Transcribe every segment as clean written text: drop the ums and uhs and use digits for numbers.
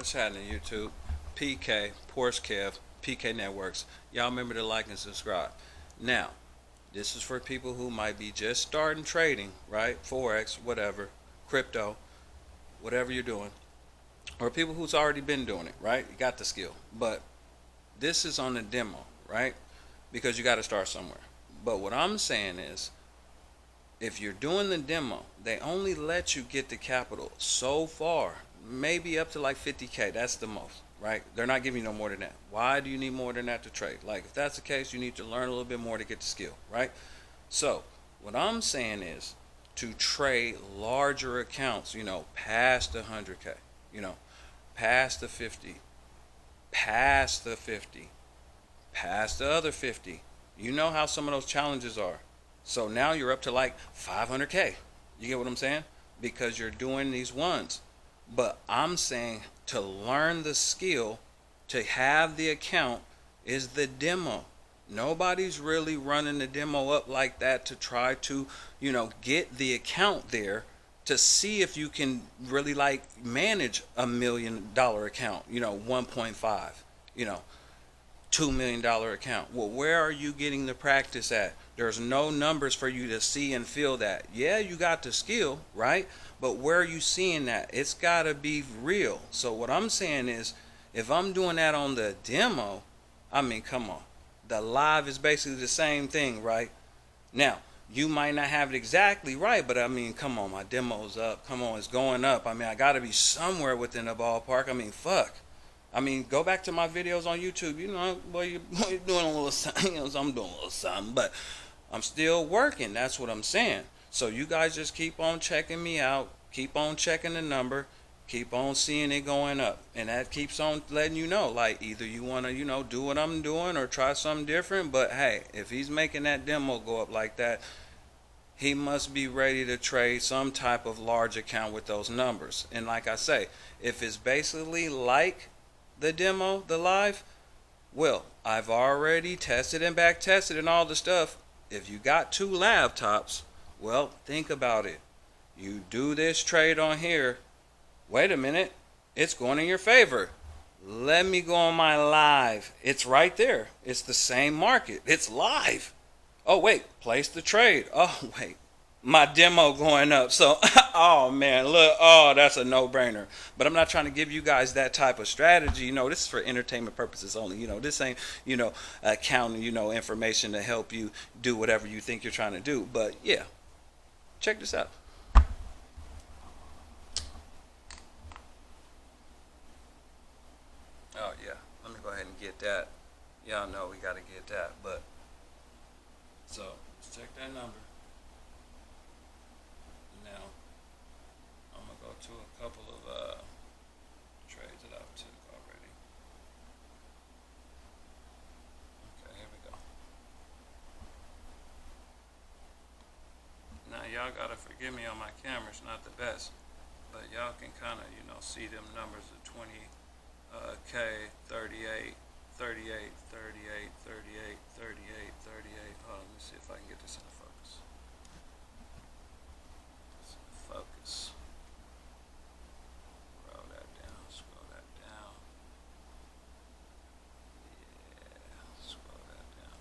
What's happening, YouTube? PK, Porsche Kev, PK Networks. Y'all remember to like and subscribe. Now, this is for people who might be just starting trading, right? Forex, whatever, crypto, whatever you're doing, or people who's already been doing it, right? You got the skill. But this is on the demo, right? Because you got to start somewhere. But what I'm saying is, if you're doing the demo, they only let you get the capital so far, maybe up to like 50K. That's the most, right? They're not giving you no more than that. Why do you need more than that to trade? Like, if that's the case, you need to learn a little bit more to get the skill, right? So, what I'm saying is to trade larger accounts, past the 100K, you know, past the 50, past the 50, past the other 50. You know how some of those challenges are. So now you're up to like 500K. You get what I'm saying? Because you're doing these ones. But I'm saying to learn the skill, to have the account is the demo. Nobody's really running the demo up like that to try to, get the account there to see if you can really like manage $1 million account, 1.5, $2 million account. Well, where are you getting the practice at? There's no numbers for you to see and feel that. Yeah, you got the skill, right? But where are you seeing that? It's got to be real. So what I'm saying is, if I'm doing that on the demo, I mean, come on. The live is basically the same thing, right? Now, you might not have it exactly right, but I mean, come on, my demo's up. Come on, it's going up. I mean, I got to be somewhere within the ballpark. I mean, fuck. I mean, go back to my videos on YouTube. You're doing a little something. I'm doing a little something, but I'm still working. That's what I'm saying. So you guys just keep on checking me out. Keep on checking the number. Keep on seeing it going up. And that keeps on letting you know, like, either you want to, do what I'm doing or try something different. But, hey, if he's making that demo go up like that, he must be ready to trade some type of large account with those numbers. And like I say, if it's basically like the demo, the live, well, I've already tested and back tested and all the stuff. If you got two laptops, well, think about it. You do this trade on here. Wait a minute. It's going in your favor. Let me go on my live. It's right there. It's the same market. It's live. Oh, wait. Place the trade. Oh, wait. My demo going up. So, oh man, look, oh, that's a no-brainer. But I'm not trying to give you guys that type of strategy. This is for entertainment purposes only. This ain't, accounting, information to help you do whatever you think you're trying to do. But yeah, check this out. Oh yeah, let me go ahead and get that. Y'all know we got to get that. But so let's check that number. Now I'm gonna go to a couple of trades that I've took already. Okay, here we go. Now y'all gotta forgive me on my camera; it's not the best, but y'all can kind of see them numbers of 20K, 38, 38, 38, 38, 38, 38. Hold on, let me see if I can get this in focus. Focus. Scroll that down. Scroll that down. Yeah. Scroll that down.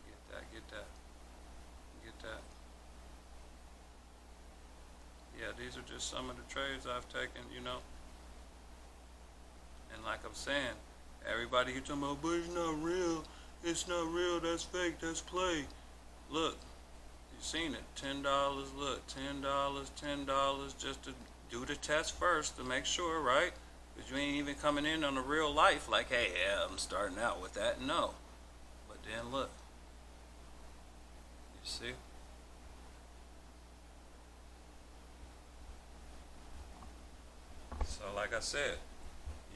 Yeah. Get that. Get that. Get that. Yeah. These are just some of the trades I've taken. And like I'm saying, everybody you talking about, but it's not real. It's not real. That's fake. That's play. Look. You seen it, $10. Look, $10, $10, just to do the test first to make sure, right? Because you ain't even coming in on the real life like, hey, yeah, I'm starting out with that. No, but then look, you see. So like I said,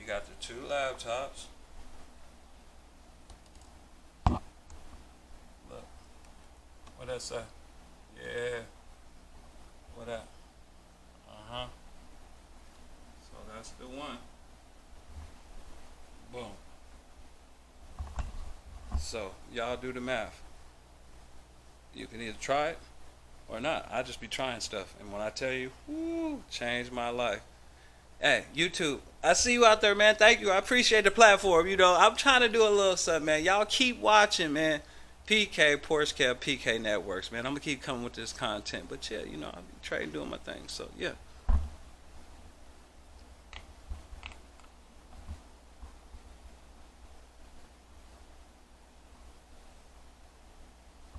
you got the two laptops. Look, what that say? Yeah. What that? Uh-huh. So that's the one. Boom. So y'all do the math. You can either try it or not. I just be trying stuff, and when I tell you, woo, changed my life. Hey, YouTube, I see you out there, man. Thank you. I appreciate the platform. You know, I'm trying to do a little something, man. Y'all keep watching, man. PK, Porsche Cab, PK Networks, man. I'm gonna keep coming with this content, but yeah, you know, I'll be trading, doing my thing. So yeah.